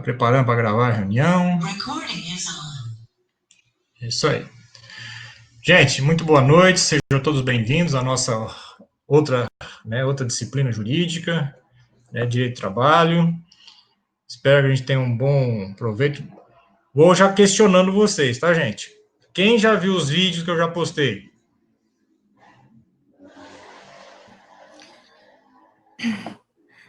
preparando para gravar a reunião. Isso aí. Gente, muito boa noite, sejam todos bem-vindos à nossa outra disciplina jurídica, Direito do Trabalho. Espero que a gente tenha um bom proveito. Vou já questionando vocês, tá, gente? Quem já viu os vídeos que eu já postei?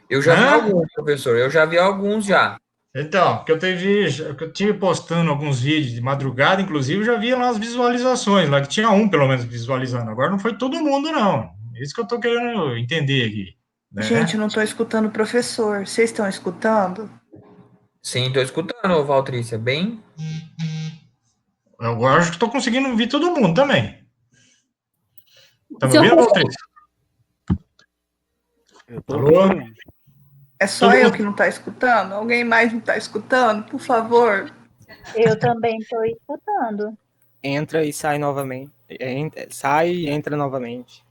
Eu já vi alguns, professor. Eu já vi alguns já. Então, que eu tive postando alguns vídeos de madrugada, inclusive, já vi lá as visualizações, lá que tinha um, pelo menos, visualizando. Agora não foi todo mundo, não. É isso que eu tô querendo entender aqui. Né? Gente, eu não tô escutando o professor. Vocês estão escutando? Sim, tô escutando, Valtrícia. Bem... Eu acho que tô conseguindo ouvir todo mundo também. Tá me ouvindo, Valtrícia? Alô? É só eu que não tá escutando? Alguém mais não tá escutando? Por favor. Eu também estou escutando. Entra e sai novamente. Sai e entra novamente.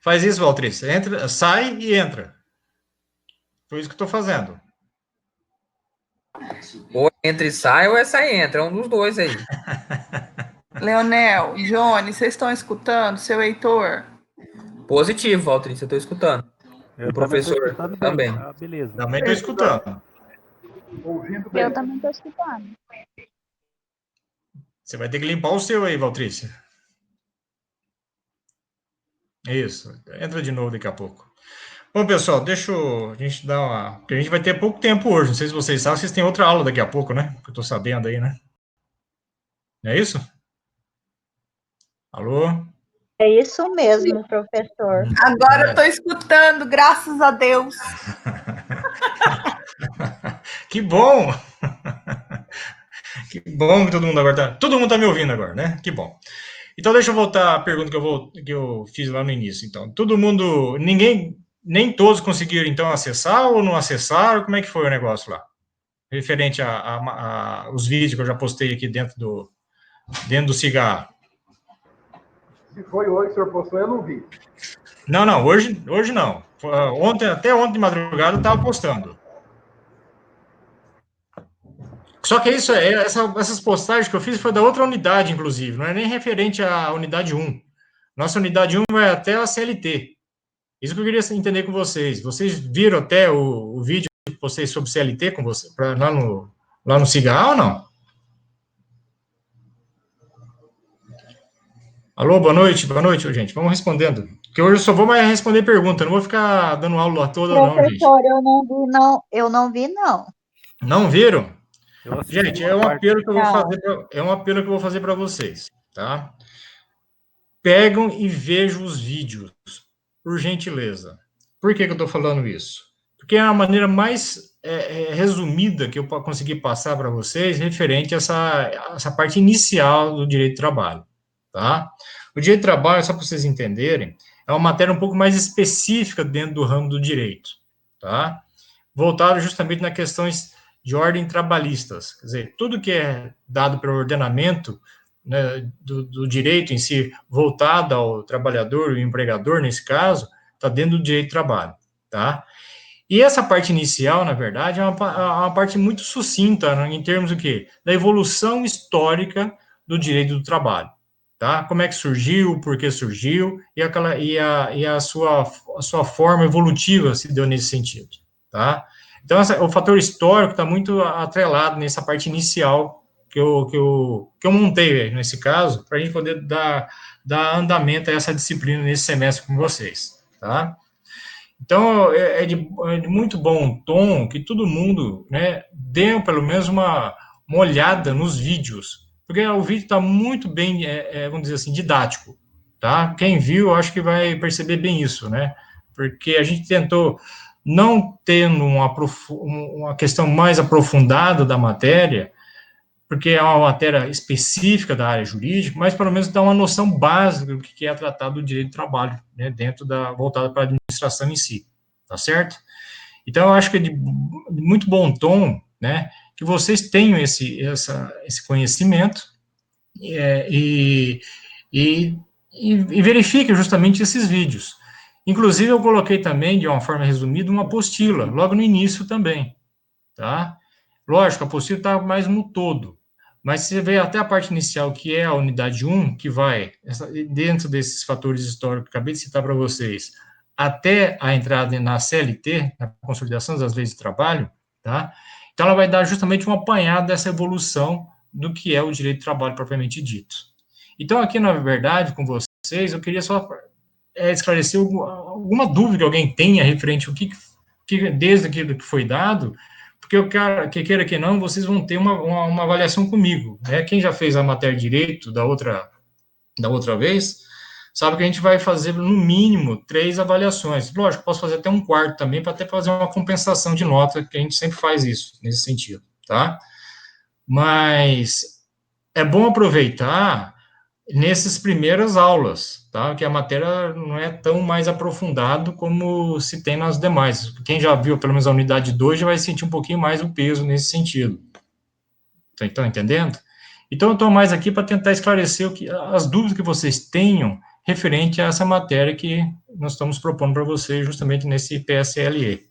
Faz isso, Valtrícia. Entra, sai e entra. Foi isso que eu tô fazendo. Ou entra e sai, ou é sai e entra. É um dos dois aí. Leonel, Johnny, vocês estão escutando? Seu Heitor? Positivo, Valtrícia. Eu tô escutando. Eu o professor também. Ah, beleza. Também tô escutando. Eu também estou escutando. Você vai ter que limpar o seu aí, Valtrícia. Isso. Entra de novo daqui a pouco. Bom, pessoal, deixa a gente dar uma... Porque a gente vai ter pouco tempo hoje. Não sei se vocês sabem, vocês têm outra aula daqui a pouco, né? Que eu tô sabendo aí, né? Não é isso? Alô? É isso mesmo, professor. Agora eu tô escutando, graças a Deus. Que bom! Que bom que todo mundo agora tá... Todo mundo tá me ouvindo agora, né? Que bom. Então, deixa eu voltar à pergunta que eu fiz lá no início. Então, todo mundo... Nem todos conseguiram, então, acessar ou não acessaram? Como é que foi o negócio lá? Referente os vídeos que eu já postei aqui dentro do cigarro. Se foi hoje que o senhor postou, eu não vi. Não, hoje não. Até ontem de madrugada eu estava postando. Só que essas postagens que eu fiz foi da outra unidade, inclusive, não é nem referente à unidade 1. Nossa unidade 1 vai até a CLT. Isso que eu queria entender com vocês. Vocês viram até o vídeo que eu postei sobre CLT com você, lá no Cigarro ou não? Alô, boa noite, gente. Vamos respondendo. Porque hoje eu só vou mais responder pergunta, não vou ficar dando aula toda, não, gente. Professor, eu não vi, não. Eu não vi, não. Não viram? Gente, é um apelo que eu vou fazer para vocês, tá? Pegam e vejam os vídeos, por gentileza. Por que eu estou falando isso? Porque é a maneira mais resumida que eu consegui passar para vocês referente a essa parte inicial do direito do trabalho, tá? O direito do trabalho, só para vocês entenderem, é uma matéria um pouco mais específica dentro do ramo do direito, tá? Voltado justamente nas questões de ordem trabalhistas, quer dizer, tudo que é dado pelo ordenamento, né, do direito em si, voltado ao trabalhador, o empregador, nesse caso, está dentro do direito do trabalho, tá? E essa parte inicial, na verdade, é uma parte muito sucinta, né, em termos do quê? Da evolução histórica do direito do trabalho, tá? Como é que surgiu, por que surgiu, e a sua forma evolutiva se deu nesse sentido, tá? Então, o fator histórico está muito atrelado nessa parte inicial que eu montei nesse caso, para a gente poder dar andamento a essa disciplina nesse semestre com vocês, tá? Então, é de muito bom tom que todo mundo, né, dê pelo menos uma olhada nos vídeos, porque o vídeo está muito bem, vamos dizer assim, didático, tá? Quem viu, acho que vai perceber bem isso, né? Porque a gente tentou, não tendo uma questão mais aprofundada da matéria, porque é uma matéria específica da área jurídica, mas pelo menos dá uma noção básica do que é tratado do direito do trabalho, né, voltada para a administração em si, tá certo? Então, eu acho que é de muito bom tom, né, que vocês tenham esse conhecimento e verifiquem justamente esses vídeos. Inclusive, eu coloquei também, de uma forma resumida, uma apostila, logo no início também, tá? Lógico, a apostila está mais no todo, mas você vê até a parte inicial, que é a unidade 1, que vai, dentro desses fatores históricos que eu acabei de citar para vocês, até a entrada na CLT, na Consolidação das Leis de Trabalho, tá? Então, ela vai dar justamente um apanhado dessa evolução do que é o direito do trabalho propriamente dito. Então, aqui, na verdade, com vocês, eu queria só esclarecer alguma dúvida que alguém tenha referente ao que desde aquilo que foi dado, porque eu quero, que queira que não, vocês vão ter uma avaliação comigo, né? Quem já fez a matéria de direito da outra vez, sabe que a gente vai fazer, no mínimo, 3 avaliações. Lógico, posso fazer até um quarto também, para até fazer uma compensação de nota, que a gente sempre faz isso, nesse sentido, tá? Mas é bom aproveitar nessas primeiras aulas, tá? Que a matéria não é tão mais aprofundado como se tem nas demais. Quem já viu, pelo menos, a unidade 2, já vai sentir um pouquinho mais o peso nesse sentido. Estão entendendo? Então, eu estou mais aqui para tentar esclarecer as dúvidas que vocês tenham referente a essa matéria que nós estamos propondo para vocês justamente nesse PSLE.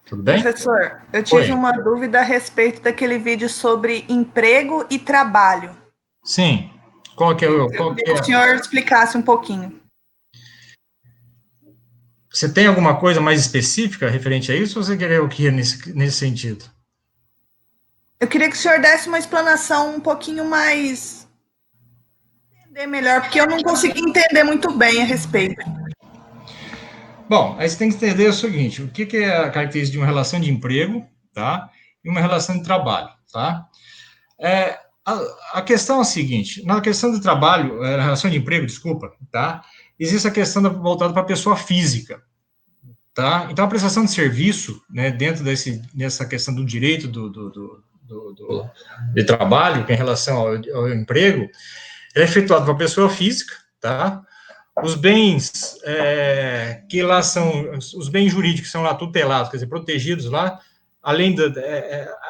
Tudo bem? Professor, eu tive uma dúvida a respeito daquele vídeo sobre emprego e trabalho. Sim. Qual que é o... Eu queria que o senhor explicasse um pouquinho. Você tem alguma coisa mais específica referente a isso, ou você queria o que nesse sentido? Eu queria que o senhor desse uma explanação um pouquinho mais... entender melhor, porque eu não consegui entender muito bem a respeito. Bom, aí você tem que entender o seguinte, o que é a característica de uma relação de emprego, tá? E uma relação de trabalho, tá? A questão é a seguinte, na questão do trabalho, na relação de emprego, desculpa, tá? Existe a questão voltada para a pessoa física, tá? Então, a prestação de serviço, né, dentro dessa questão do direito de trabalho, em relação ao emprego, é efetuado para a pessoa física, tá? Os bens que lá são, os bens jurídicos são lá tutelados, quer dizer, protegidos lá, além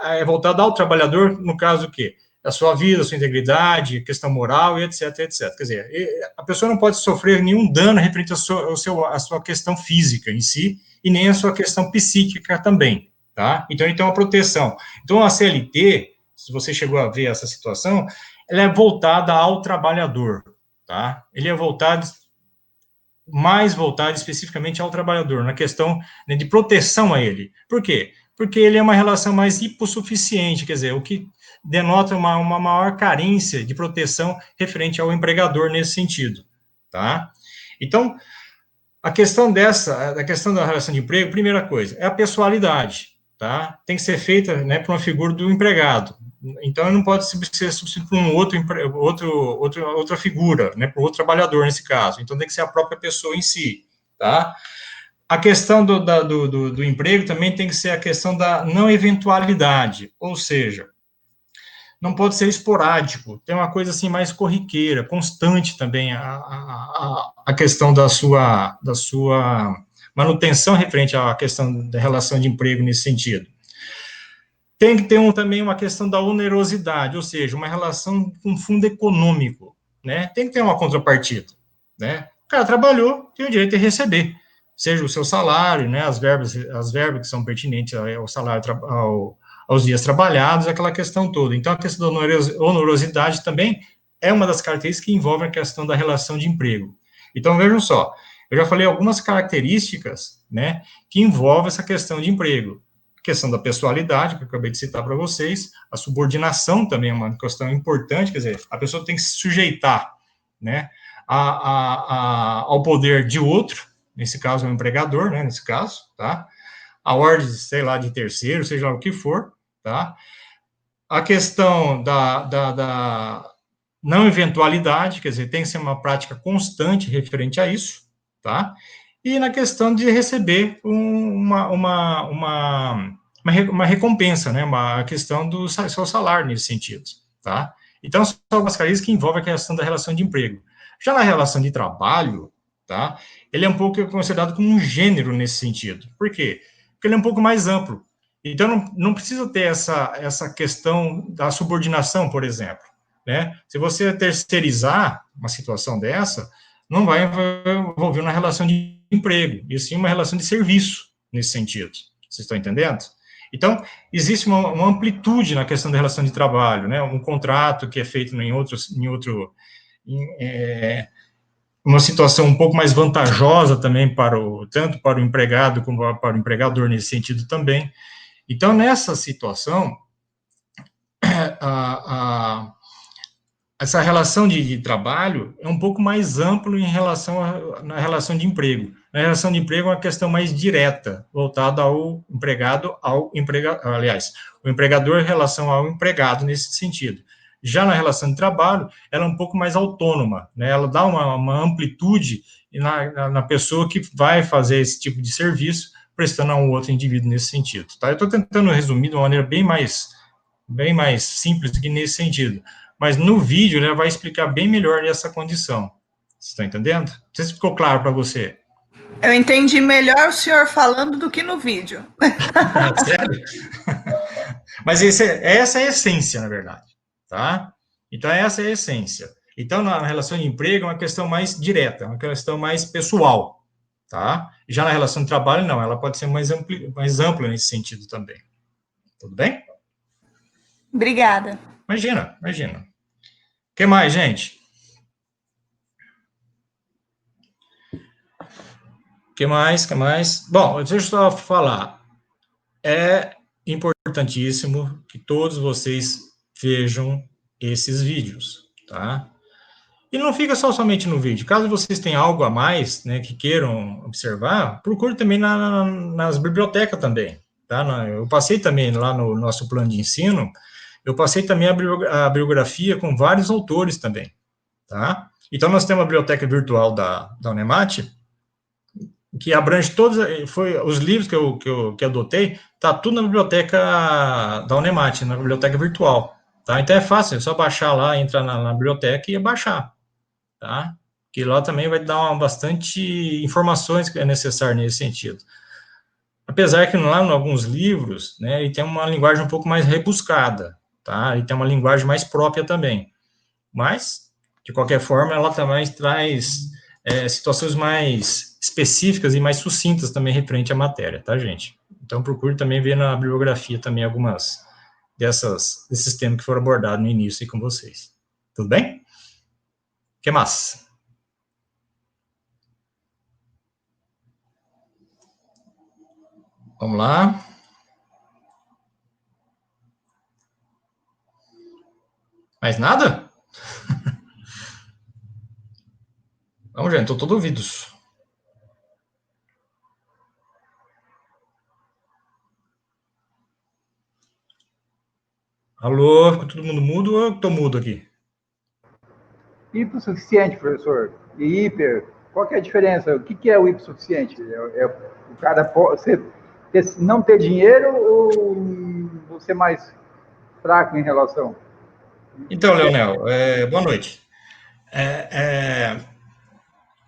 é voltado ao trabalhador, no caso o quê? A sua vida, a sua integridade, questão moral, e etc, etc. Quer dizer, a pessoa não pode sofrer nenhum dano referente à sua questão física em si, e nem à sua questão psíquica também, tá? Então, ele tem uma proteção. Então, a CLT, se você chegou a ver essa situação, ela é voltada ao trabalhador, tá? Ele é mais voltado especificamente ao trabalhador, na questão, né, de proteção a ele. Por quê? Porque ele é uma relação mais hipossuficiente, quer dizer, o que denota uma maior carência de proteção referente ao empregador nesse sentido, tá? Então, a questão da relação de emprego, primeira coisa, é a pessoalidade, tá? Tem que ser feita, né, por uma figura do empregado. Então, não pode ser substituído por outra figura, né, por outro trabalhador, nesse caso. Então, tem que ser a própria pessoa em si, tá? A questão do emprego também tem que ser a questão da não eventualidade, ou seja, não pode ser esporádico, tem uma coisa assim mais corriqueira, constante também a questão da sua manutenção referente à questão da relação de emprego nesse sentido. Tem que ter também uma questão da onerosidade, ou seja, uma relação com fundo econômico, né? Tem que ter uma contrapartida, né? O cara trabalhou, tem o direito de receber, seja o seu salário, né? As verbas que são pertinentes ao salário, aos dias trabalhados, aquela questão toda. Então, a questão da onerosidade também é uma das características que envolvem a questão da relação de emprego. Então, vejam só, eu já falei algumas características, né, que envolvem essa questão de emprego. A questão da pessoalidade, que eu acabei de citar para vocês, a subordinação também é uma questão importante, quer dizer, a pessoa tem que se sujeitar, né, ao poder de outro, nesse caso é o empregador, né, nesse caso, tá? A ordem, sei lá, de terceiro, seja lá o que for, tá? A questão da não eventualidade, quer dizer, tem que ser uma prática constante referente a isso, tá? E na questão de receber uma recompensa, né? A questão do seu salário nesse sentido, tá? Então, são algumas características que envolvem a questão da relação de emprego. Já na relação de trabalho, tá? Ele é um pouco considerado como um gênero nesse sentido. Por quê? Porque ele é um pouco mais amplo. Então, não precisa ter essa questão da subordinação, por exemplo, né? Se você terceirizar uma situação dessa, não vai envolver uma relação de emprego, e sim uma relação de serviço, nesse sentido. Vocês estão entendendo? Então, existe uma amplitude na questão da relação de trabalho, né? Um contrato que é feito uma situação um pouco mais vantajosa também tanto para o empregado como para o empregador nesse sentido também. Então, nessa situação, essa relação de trabalho é um pouco mais amplo na relação de emprego. Na relação de emprego é uma questão mais direta, voltada ao empregado, aliás, o empregador em relação ao empregado nesse sentido. Já na relação de trabalho, ela é um pouco mais autônoma, né? Ela dá uma amplitude na pessoa que vai fazer esse tipo de serviço, prestando a um outro indivíduo nesse sentido. Tá? Eu estou tentando resumir de uma maneira bem mais simples que nesse sentido. Mas no vídeo, ele vai explicar bem melhor essa condição. Você está entendendo? Não sei se ficou claro para você. Eu entendi melhor o senhor falando do que no vídeo. Sério? Mas essa é a essência, na verdade. Tá? Então, essa é a essência. Então, na relação de emprego, é uma questão mais direta, uma questão mais pessoal. Tá? Já na relação de trabalho, não. Ela pode ser mais ampla nesse sentido também. Tudo bem? Obrigada. Imagina. O que mais, gente? O que mais? Bom, deixa eu só falar. É importantíssimo que todos vocês vejam esses vídeos, tá? E não fica somente no vídeo. Caso vocês tenham algo a mais, né, que queiram observar, procure também nas bibliotecas também, tá? Eu passei também lá no nosso plano de ensino, eu passei também a bibliografia com vários autores também, tá? Então, nós temos a biblioteca virtual da Unemate, que abrange todos, os livros que eu adotei, tá tudo na biblioteca da Unemate, na biblioteca virtual, tá? Então, é fácil, é só baixar lá, entrar na biblioteca e baixar, tá? Que lá também vai dar bastante informações que é necessário nesse sentido. Apesar que lá, em alguns livros, né, ele tem uma linguagem um pouco mais rebuscada, tá? Ele tem uma linguagem mais própria também. Mas, de qualquer forma, ela também traz situações mais específicas e mais sucintas também referente à matéria, tá, gente? Então, procure também ver na bibliografia também algumas desses temas que foram abordados no início aí com vocês. Tudo bem? O que mais? Vamos lá. Mais nada? Vamos, gente, estou todo ouvidos. Alô, ficou todo mundo mudo ou eu estou mudo aqui? Hipossuficiente, professor, e hiper, qual que é a diferença? O que é o hipossuficiente? O cara não ter dinheiro ou você mais fraco em relação? Então, Leonel, boa noite.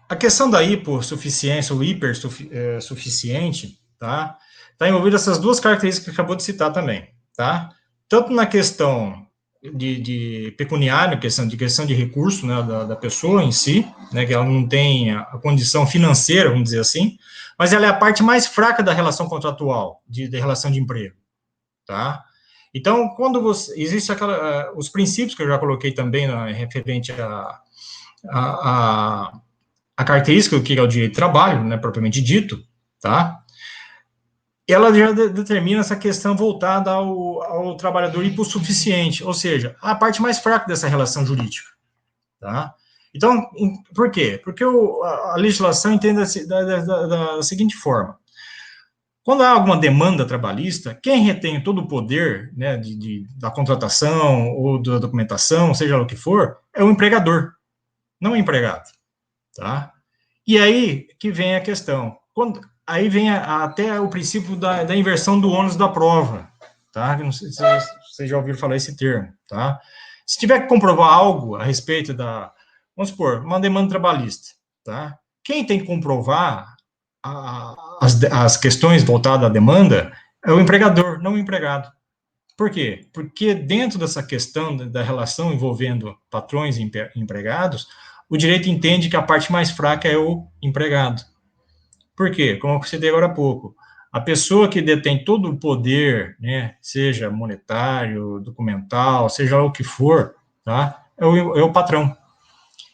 A questão da hipossuficiência ou hipersuficiente, tá? Está envolvida essas duas características que acabou de citar também, tá? Tanto na questão de pecuniário, questão de recurso, né, da pessoa em si, né, que ela não tem a condição financeira, vamos dizer assim, mas ela é a parte mais fraca da relação contratual, de relação de emprego, tá? Então, quando existe os princípios que eu já coloquei também referente a característica do que é o direito de trabalho, né, propriamente dito, tá? Ela já determina essa questão voltada ao trabalhador hipossuficiente, ou seja, a parte mais fraca dessa relação jurídica, tá? Então, por quê? Porque a legislação entende da seguinte forma: quando há alguma demanda trabalhista, quem retém todo o poder, né, da contratação ou da documentação, seja lá o que for, é o empregador, não o empregado, tá? E aí que vem a questão. Aí vem até o princípio da inversão do ônus da prova, tá? Não sei se vocês já ouviram falar esse termo, tá? Se tiver que comprovar algo a respeito vamos supor, uma demanda trabalhista, tá? Quem tem que comprovar as questões voltadas à demanda é o empregador, não o empregado. Por quê? Porque dentro dessa questão da relação envolvendo patrões e empregados, o direito entende que a parte mais fraca é o empregado. Por quê? Como eu citei agora há pouco, a pessoa que detém todo o poder, né, seja monetário, documental, seja o que for, tá, é o patrão.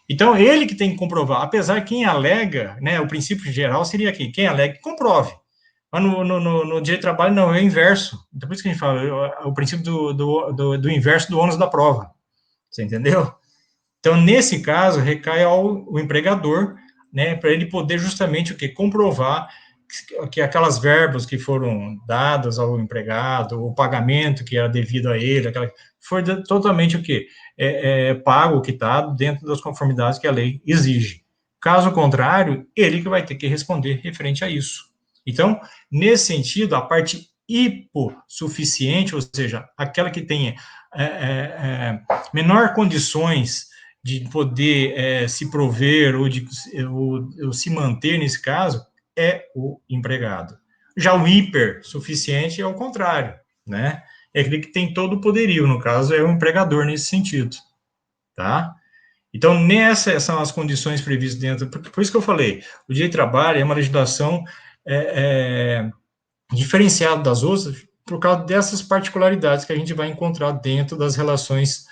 Então, ele que tem que comprovar, apesar que quem alega, né, o princípio geral seria aqui, quem alega que comprove. Mas no direito do trabalho, não, é o inverso. Então, por isso que a gente fala, o princípio do inverso do ônus da prova. Você entendeu? Então, nesse caso, recai ao empregador, né, para ele poder justamente o que? Comprovar que aquelas verbas que foram dadas ao empregado, o pagamento que era devido a ele, foi totalmente o quê? Pago, quitado, dentro das conformidades que a lei exige. Caso contrário, ele que vai ter que responder referente a isso. Então, nesse sentido, a parte hipossuficiente, ou seja, aquela que tenha menor condições de poder se prover ou se manter nesse caso, é o empregado. Já o hipersuficiente é o contrário, né? É aquele que tem todo o poderio, no caso, é o empregador nesse sentido, tá? Então, nessas são as condições previstas dentro, por isso que eu falei, o direito do trabalho é uma legislação diferenciada das outras, por causa dessas particularidades que a gente vai encontrar dentro das relações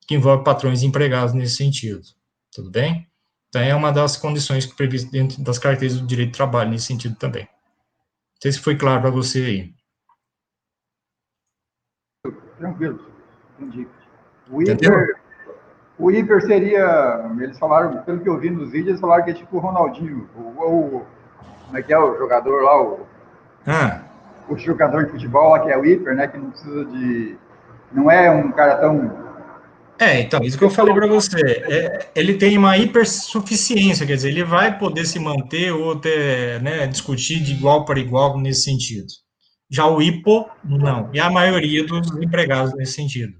que envolvem patrões e empregados nesse sentido. Tudo bem? Então, é uma das condições previstas dentro das características do direito do trabalho nesse sentido também. Não sei se foi claro para você aí. Tranquilo, entendi. O hiper seria, eles falaram, pelo que eu vi nos vídeos, eles falaram que é tipo o Ronaldinho, como é que é o jogador lá, o jogador de futebol lá que é o hiper, né, que não precisa de, não é um cara tão... Então, isso que eu falei para você, ele tem uma hipersuficiência, quer dizer, ele vai poder se manter ou ter, né, discutir de igual para igual nesse sentido. Já o hipo, não, e a maioria dos empregados nesse sentido.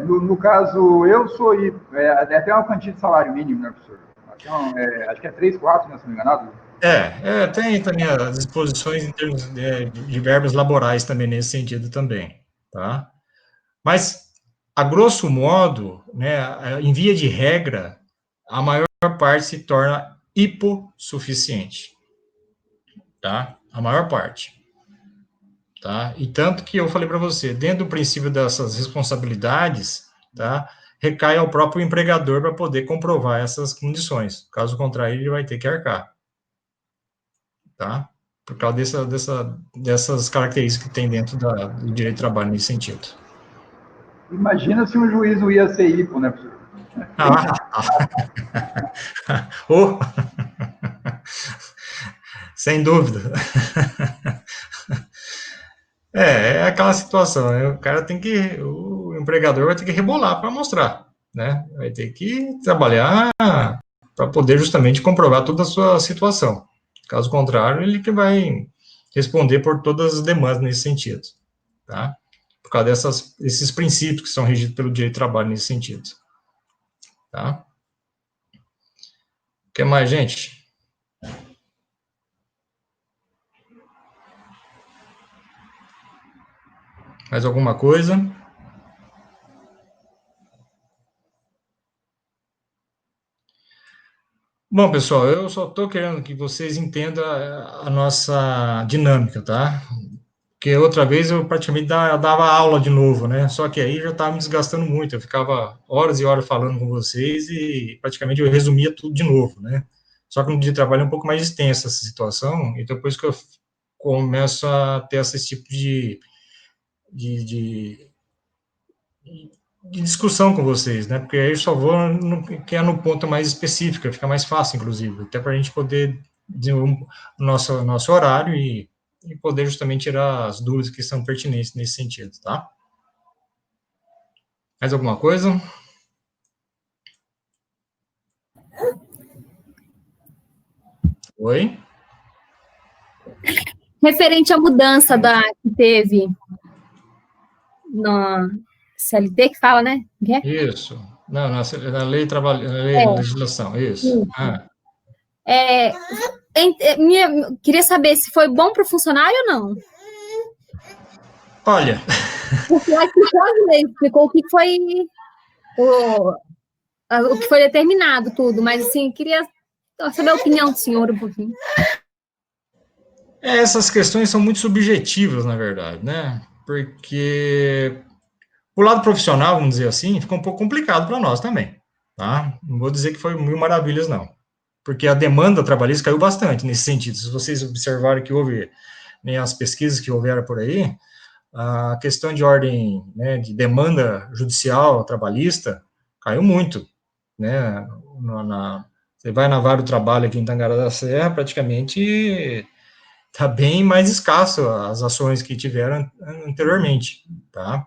No caso, eu sou até uma quantia de salário mínimo, né, professor? Acho que é 3, 4, né, se não me engano. Tem também as disposições em termos de verbas laborais também nesse sentido também, tá? Mas, a grosso modo, né, em via de regra, a maior parte se torna hipossuficiente, tá? A maior parte, tá? E tanto que eu falei para você, dentro do princípio dessas responsabilidades, tá? Recai ao próprio empregador para poder comprovar essas condições. Caso contrário, ele vai ter que arcar, tá? Por causa dessas características que tem dentro do direito do trabalho nesse sentido. Imagina se um juiz não ia ser hipo, né, professor? Sem dúvida. É aquela situação, né? O empregador vai ter que rebolar para mostrar, né? Vai ter que trabalhar para poder justamente comprovar toda a sua situação. Caso contrário, ele que vai responder por todas as demandas nesse sentido, tá? Por causa desses princípios que são regidos pelo direito do trabalho nesse sentido, tá? O que mais, gente? Mais alguma coisa? Bom, pessoal, eu só estou querendo que vocês entendam a nossa dinâmica, tá? Porque outra vez eu praticamente dava aula de novo, né? Só que aí já estava me desgastando muito, eu ficava horas e horas falando com vocês e praticamente eu resumia tudo de novo, né? Só que no dia de trabalho é um pouco mais extensa essa situação, e depois que eu começo a ter esse tipo de discussão com vocês, né? Porque aí eu só vou no ponto mais específico, fica mais fácil, inclusive, até para a gente poder desenvolver o nosso horário e poder justamente tirar as dúvidas que são pertinentes nesse sentido, tá? Mais alguma coisa? Oi? Referente à mudança que teve na CLT, que fala, né? Isso. Não, na lei legislação, isso. Queria saber se foi bom para o funcionário ou não. Olha... Porque explicou o que foi o que foi determinado, tudo, mas assim, queria saber a opinião do senhor um pouquinho. Essas questões são muito subjetivas, na verdade, né? Porque o lado profissional, vamos dizer assim, fica um pouco complicado para nós também, tá? Não vou dizer que foi mil maravilhas, não. Porque a demanda trabalhista caiu bastante nesse sentido. Se vocês observarem que houve, né, as pesquisas que houveram por aí, a questão de ordem, né, de demanda judicial trabalhista caiu muito, né? Você vai na Vara do Trabalho aqui em Tangará da Serra, praticamente está bem mais escasso as ações que tiveram anteriormente, tá?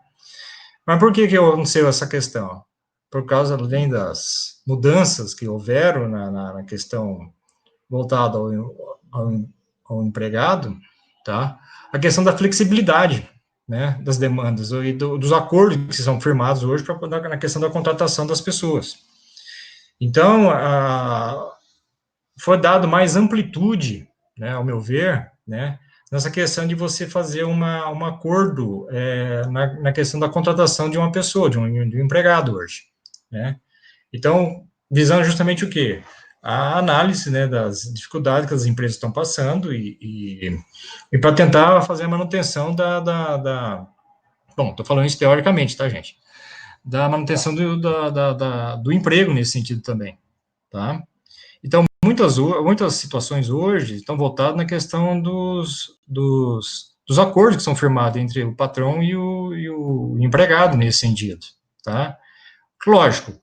Mas por que aconteceu essa questão? Por causa, além das mudanças que houveram na questão voltada ao, ao empregado, tá? A questão da flexibilidade, né, das demandas e dos acordos que são firmados hoje na questão da contratação das pessoas. Então, foi dado mais amplitude, né, ao meu ver, né, nessa questão de você fazer um acordo na questão da contratação de uma pessoa, de um empregado hoje, né. Então, visando justamente o quê? A análise, né, das dificuldades que as empresas estão passando e para tentar fazer a manutenção bom, estou falando isso teoricamente, tá, gente? Da manutenção do emprego nesse sentido também, tá? Então, muitas situações hoje estão voltadas na questão dos acordos que são firmados entre o patrão e o empregado nesse sentido, tá? Lógico,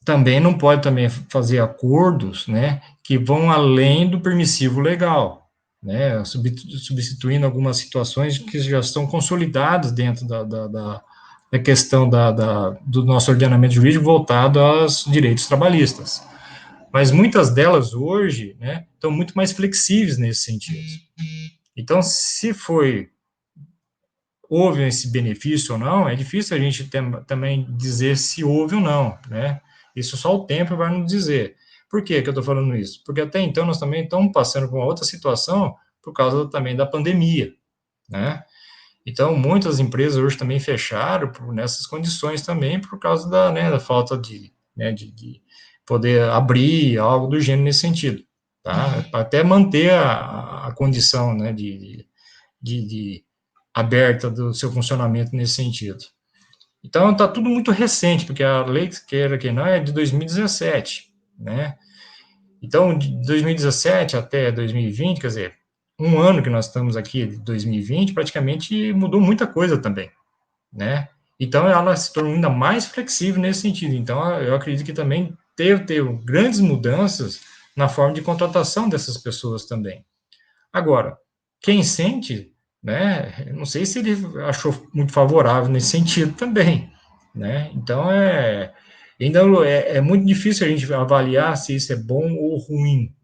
também não pode também fazer acordos, né, que vão além do permissivo legal, né, substituindo algumas situações que já estão consolidadas dentro da questão do nosso ordenamento jurídico voltado aos direitos trabalhistas. Mas muitas delas hoje, né, estão muito mais flexíveis nesse sentido. Então, se houve esse benefício ou não, é difícil a gente também dizer se houve ou não, né? Isso só o tempo vai nos dizer. Por que eu estou falando isso? Porque até então nós também estamos passando por uma outra situação por causa também da pandemia, né? Então, muitas empresas hoje também fecharam nessas condições também por causa da falta de poder abrir algo do gênero nesse sentido, tá? Até manter a condição, né, de aberta do seu funcionamento nesse sentido. Então, está tudo muito recente, porque a lei, queira que não, é de 2017, né? Então, de 2017 até 2020, quer dizer, um ano que nós estamos aqui, de 2020, praticamente mudou muita coisa também, né? Então, ela se tornou ainda mais flexível nesse sentido. Então, eu acredito que também teve grandes mudanças na forma de contratação dessas pessoas também. Agora, quem sente, né, não sei se ele achou muito favorável nesse sentido também, né? Então, ainda é muito difícil a gente avaliar se isso é bom ou ruim,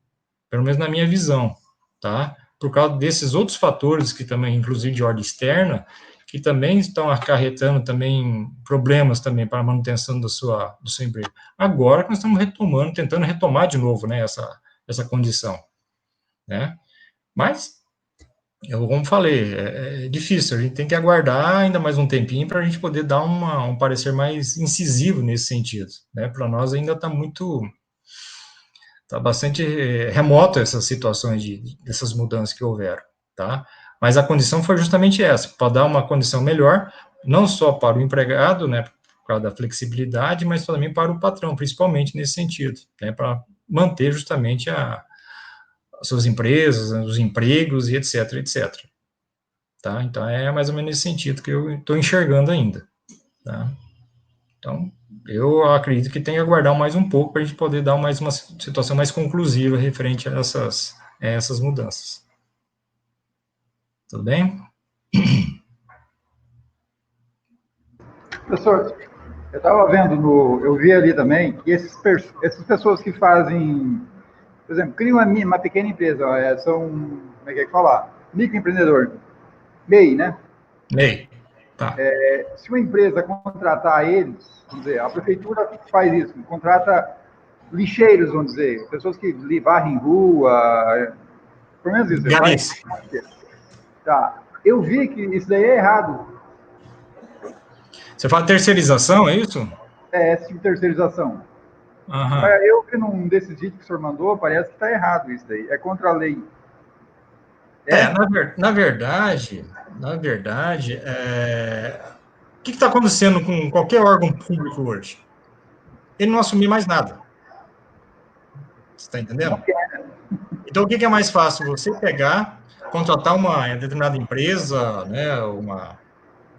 pelo menos na minha visão, tá? Por causa desses outros fatores que também, inclusive de ordem externa, que também estão acarretando também problemas também para a manutenção do seu emprego. Agora que nós estamos tentando retomar de novo, né, essa condição, né? Mas, como falei, é difícil, a gente tem que aguardar ainda mais um tempinho para a gente poder dar um parecer mais incisivo nesse sentido, né? Para nós ainda está bastante remoto essas situações dessas mudanças que houveram, tá? Mas a condição foi justamente essa, para dar uma condição melhor, não só para o empregado, né, por causa da flexibilidade, mas também para o patrão, principalmente nesse sentido, né, para manter justamente as suas empresas, os empregos e etc, etc. Tá? Então, é mais ou menos nesse sentido que eu estou enxergando ainda, tá? Então, eu acredito que tem que aguardar mais um pouco para a gente poder dar uma situação mais conclusiva referente a essas mudanças. Tudo bem? Professor, eu estava vendo, eu vi ali também que essas pessoas que fazem, por exemplo, criam uma pequena empresa, são, como é que falar? Microempreendedor, MEI, né? MEI, tá. Se uma empresa contratar eles, vamos dizer, a prefeitura faz isso, contrata lixeiros, vamos dizer, pessoas que varrem rua, pelo menos isso. Tá. Eu vi que isso daí é errado. Você fala terceirização, é isso? É, essa terceirização. Uhum. Eu vi num desses vídeos que o senhor mandou, parece que está errado isso daí. É contra a lei. Na verdade, o que está acontecendo com qualquer órgão público hoje? Ele não assumir mais nada. Você está entendendo? Então, o que é mais fácil? Você pegar, contratar uma determinada empresa, né, uma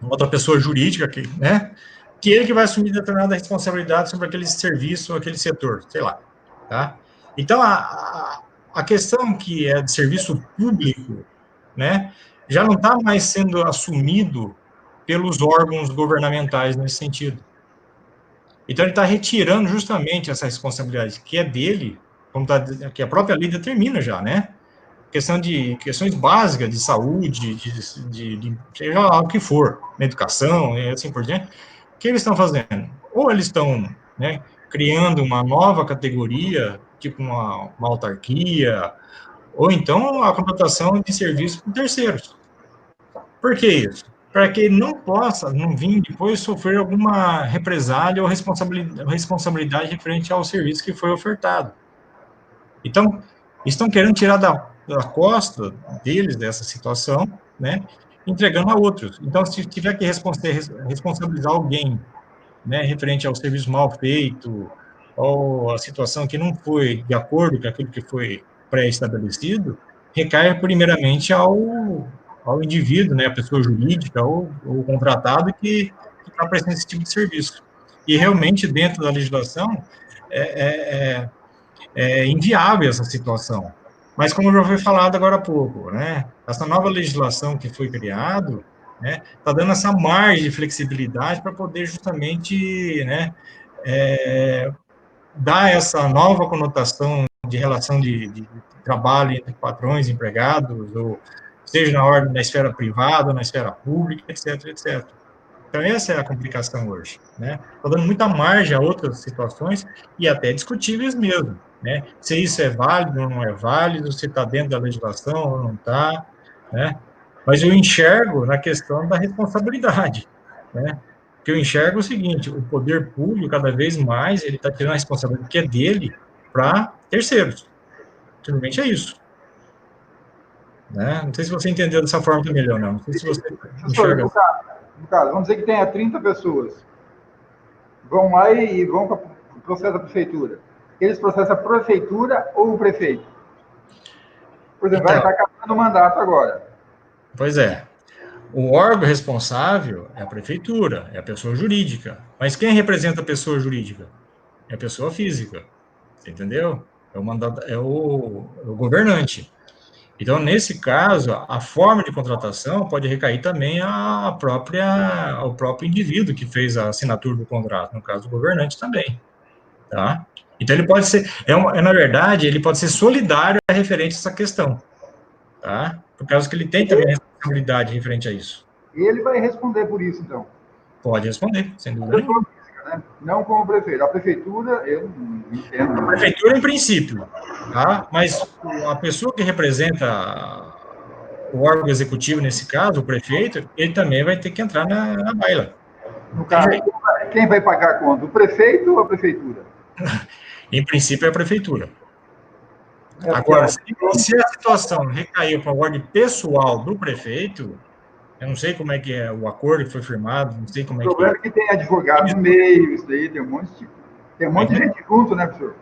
outra pessoa jurídica, né, que ele que vai assumir determinada responsabilidade sobre aquele serviço ou aquele setor, sei lá, tá? Então, a questão que é de serviço público, né, já não está mais sendo assumido pelos órgãos governamentais nesse sentido. Então, ele está retirando justamente essa responsabilidade que é dele, que a própria lei determina já, né? Questões básicas de saúde, seja lá o que for, na educação, e assim por diante. O que eles estão fazendo? Ou eles estão, né, criando uma nova categoria, tipo uma autarquia, ou então a contratação de serviços por terceiros. Por que isso? Para que ele não vir depois sofrer alguma represália ou responsabilidade referente ao serviço que foi ofertado. Então, estão querendo tirar da costa deles dessa situação, né, entregando a outros. Então, se tiver que responsabilizar alguém, né, referente ao serviço mal feito, ou a situação que não foi de acordo com aquilo que foi pré-estabelecido, recai primeiramente ao indivíduo, né, a pessoa jurídica ou o contratado que está prestando esse tipo de serviço. E realmente, dentro da legislação, é inviável essa situação. Mas, como já foi falado agora há pouco, né, essa nova legislação que foi criada, né, está dando essa margem de flexibilidade para poder justamente, né, dar essa nova conotação de relação de trabalho entre patrões e empregados, ou seja na ordem da esfera privada, na esfera pública, etc, etc. Então, essa é a complicação hoje, né? Está dando muita margem a outras situações e até discutíveis mesmo, né? Se isso é válido ou não é válido, se está dentro da legislação ou não está, né? Mas eu enxergo na questão da responsabilidade, né? Porque eu enxergo o seguinte, o poder público, cada vez mais, ele está tirando a responsabilidade que é dele para terceiros. Simplesmente é isso. Né? Não sei se você entendeu dessa forma também, Leonel. Não sei se você enxerga. No caso, vamos dizer que tenha 30 pessoas. Vão lá e vão para o processo da prefeitura. Eles processam a prefeitura ou o prefeito? Por exemplo, Então, vai estar acabando o mandato agora. Pois é. O órgão responsável é a prefeitura, é a pessoa jurídica. Mas quem representa a pessoa jurídica? É a pessoa física. Você entendeu? É o governante. Então, nesse caso, a forma de contratação pode recair também ao próprio indivíduo que fez a assinatura do contrato, no caso, o governante também. Tá? Então, ele pode ser, na verdade, ele pode ser solidário referente a essa questão. Tá? Por causa que ele tem também responsabilidade referente a isso. E ele vai responder por isso, então? Pode responder, sem dúvida nenhuma. Né? Não como prefeito. A prefeitura, eu não entendo. A prefeitura, em princípio, tá? Mas a pessoa que representa o órgão executivo, nesse caso, o prefeito, ele também vai ter que entrar na baila. No caso, quem vai pagar a conta? O prefeito ou a prefeitura? Em princípio, é a prefeitura. Agora, se a situação recaiu para a ordem pessoal do prefeito, eu não sei como é que é o acordo que foi firmado, não sei como é que... O problema é que tem advogado no meio, isso daí, tem um monte de gente junto, né, professor?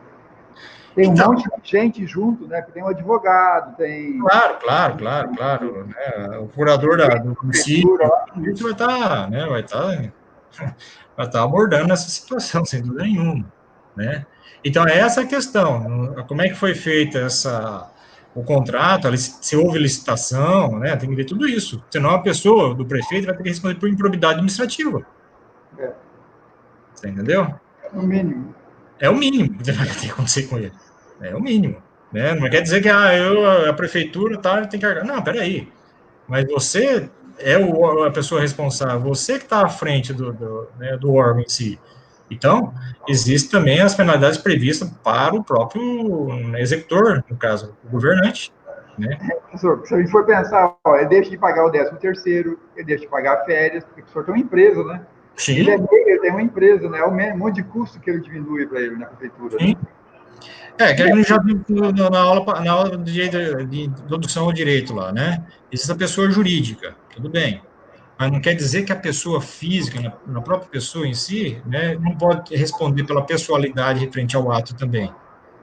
Tem um monte de gente junto, né? Tem um advogado, tem... Claro. Né? O curador do município, isso vai estar abordando essa situação, sem dúvida nenhuma, né? Então, essa é a questão. Como é que foi feita o contrato, se houve licitação, né? Tem que ver tudo isso. Senão a pessoa do prefeito vai ter que responder por improbidade administrativa. Você entendeu? O mínimo. É o mínimo que você vai ter que acontecer com ele. É o mínimo. Né? Não quer dizer que a prefeitura tem que arcar. Não, peraí. Mas você é a pessoa responsável, você que está à frente do órgão em si. Então, existem também as penalidades previstas para o próprio executor, no caso, o governante. Né? Professor, se a gente for pensar, ele deixa de pagar o 13º, ele deixa de pagar férias, porque o professor tem uma empresa, né? Sim. Ele tem uma empresa, né? É um monte de custo que ele diminui para ele na prefeitura. Sim. Né? Que a gente já viu na aula de introdução ao direito lá, né? Existe a pessoa jurídica, tudo bem. Mas não quer dizer que a pessoa física, na própria pessoa em si, né, não pode responder pela pessoalidade referente ao ato também.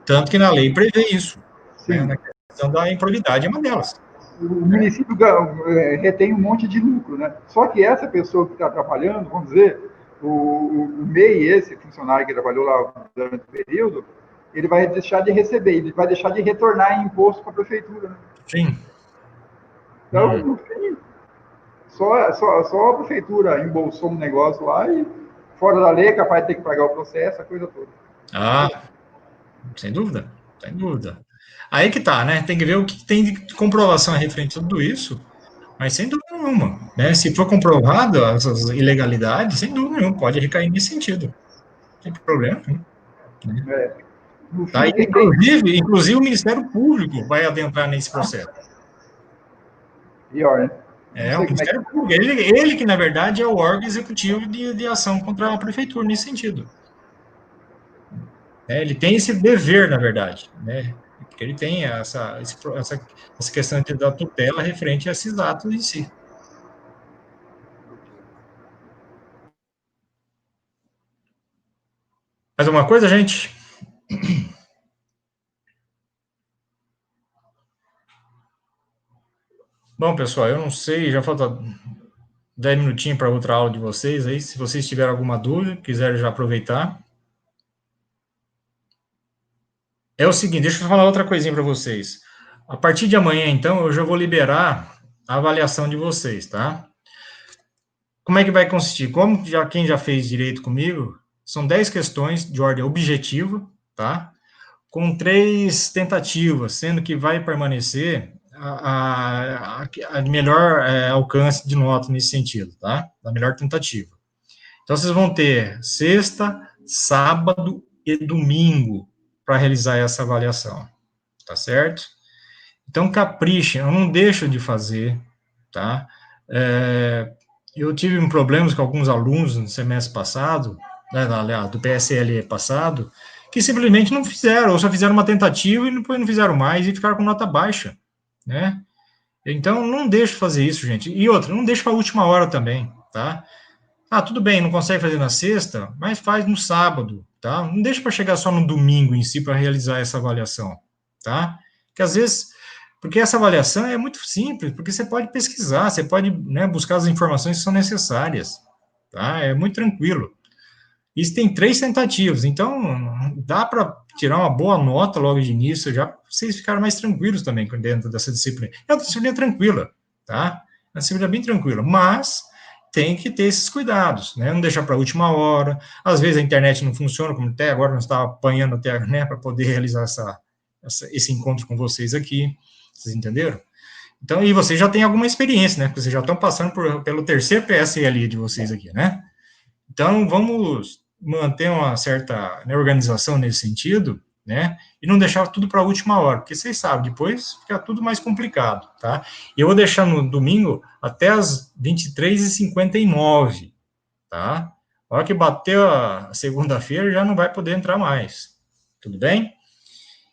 Tanto que na lei prevê isso, né, Sim. na questão da improbidade é uma delas. O município retém um monte de lucro, né? Só que essa pessoa que está trabalhando, vamos dizer, o MEI, esse funcionário que trabalhou lá durante o período, ele vai deixar de receber, ele vai deixar de retornar em imposto para a prefeitura, né? Sim. Então, no fim, só a prefeitura embolsou um negócio lá e, fora da lei, é capaz de ter que pagar o processo, a coisa toda. Sem dúvida, sem dúvida. Aí que tá, né? Tem que ver o que tem de comprovação referente a tudo isso, mas sem dúvida nenhuma, né? Se for comprovado essas ilegalidades, sem dúvida nenhuma, pode recair nesse sentido. Sem problema. Né? No fim, Tá? Inclusive, o Ministério Público vai adentrar nesse processo. Pior, né? O Ministério Público, ele que, na verdade, é o órgão executivo de ação contra a prefeitura nesse sentido. Ele tem esse dever, na verdade, né? Porque ele tem essa questão da tutela referente a esses atos em si. Mais alguma coisa, gente? Bom, pessoal, eu não sei, já falta 10 minutinhos para outra aula de vocês aí, se vocês tiverem alguma dúvida, quiserem já aproveitar. É o seguinte, deixa eu falar outra coisinha para vocês. A partir de amanhã, então, eu já vou liberar a avaliação de vocês, tá? Como é que vai consistir? Quem já fez direito comigo, são 10 questões de ordem objetiva, tá? Com 3 tentativas, sendo que vai permanecer a melhor alcance de nota nesse sentido, tá? Da melhor tentativa. Então, vocês vão ter sexta, sábado e domingo para realizar essa avaliação, tá certo? Então, caprichem, eu não deixo de fazer, tá? Eu tive problemas com alguns alunos no semestre passado, né, do PSLE passado, que simplesmente não fizeram, ou só fizeram uma tentativa e depois não fizeram mais e ficaram com nota baixa, né? Então, não deixe de fazer isso, gente. E outra, não deixe para a última hora também, tá? Tudo bem, não consegue fazer na sexta, mas faz no sábado, tá? Não deixe para chegar só no domingo em si para realizar essa avaliação, tá? Que às vezes, porque essa avaliação é muito simples, porque você pode pesquisar, você pode, né, buscar as informações que são necessárias, tá? É muito tranquilo. Isso tem 3 tentativas, então dá para tirar uma boa nota logo de início, já vocês ficaram mais tranquilos também dentro dessa disciplina. É uma disciplina tranquila, tá? É uma disciplina bem tranquila, mas tem que ter esses cuidados, né? Não deixar para a última hora. Às vezes a internet não funciona, como até agora nós estávamos apanhando até, né, para poder realizar esse encontro com vocês aqui. Vocês entenderam? Então, e vocês já têm alguma experiência, né? Porque vocês já estão passando pelo terceiro PSLE de vocês aqui, né? Então, vamos manter uma certa, né, organização nesse sentido, né? E não deixar tudo para a última hora, porque vocês sabem, depois fica tudo mais complicado, tá? Eu vou deixar no domingo até as 23h59, tá? A hora que bateu a segunda-feira, já não vai poder entrar mais. Tudo bem?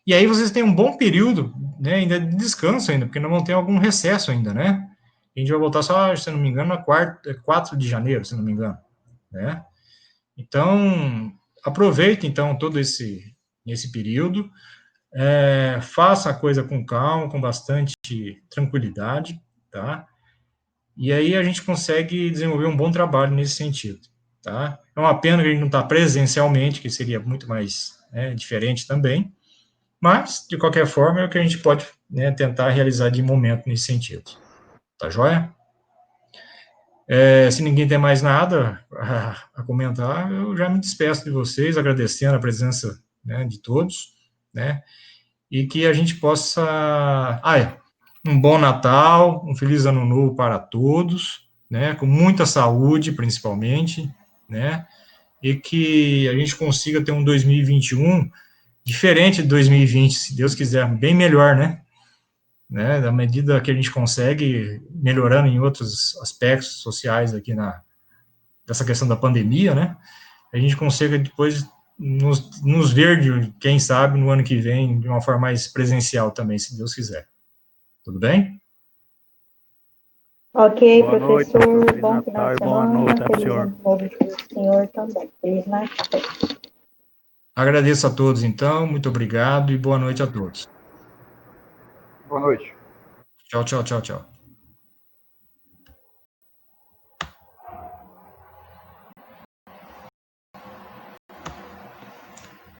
E aí vocês têm um bom período, né, ainda de descanso ainda, porque não vão ter algum recesso ainda, né? A gente vai voltar só, se não me engano, na 4 de janeiro, se não me engano, né? Então, aproveite, então, todo esse período, faça a coisa com calma, com bastante tranquilidade, tá? E aí a gente consegue desenvolver um bom trabalho nesse sentido, tá? É uma pena que a gente não está presencialmente, que seria muito mais, né, diferente também, mas, de qualquer forma, é o que a gente pode, né, tentar realizar de momento nesse sentido. Tá joia? Se ninguém tem mais nada a comentar, eu já me despeço de vocês, agradecendo a presença, né, de todos, né, e que a gente possa... um bom Natal, um feliz Ano Novo para todos, né, com muita saúde, principalmente, né, e que a gente consiga ter um 2021 diferente de 2020, se Deus quiser, bem melhor, né, da medida que a gente consegue, melhorando em outros aspectos sociais aqui dessa questão da pandemia, né, a gente consegue depois nos ver, quem sabe, no ano que vem, de uma forma mais presencial também, se Deus quiser. Tudo bem? Ok, Boa noite, professor. Feliz Bom Natal final de e boa semana. noite ao Feliz senhor. ano novo para o senhor também. Feliz Natal. Agradeço a todos, então. Muito obrigado e boa noite a todos. Boa noite. Tchau, tchau, tchau, tchau.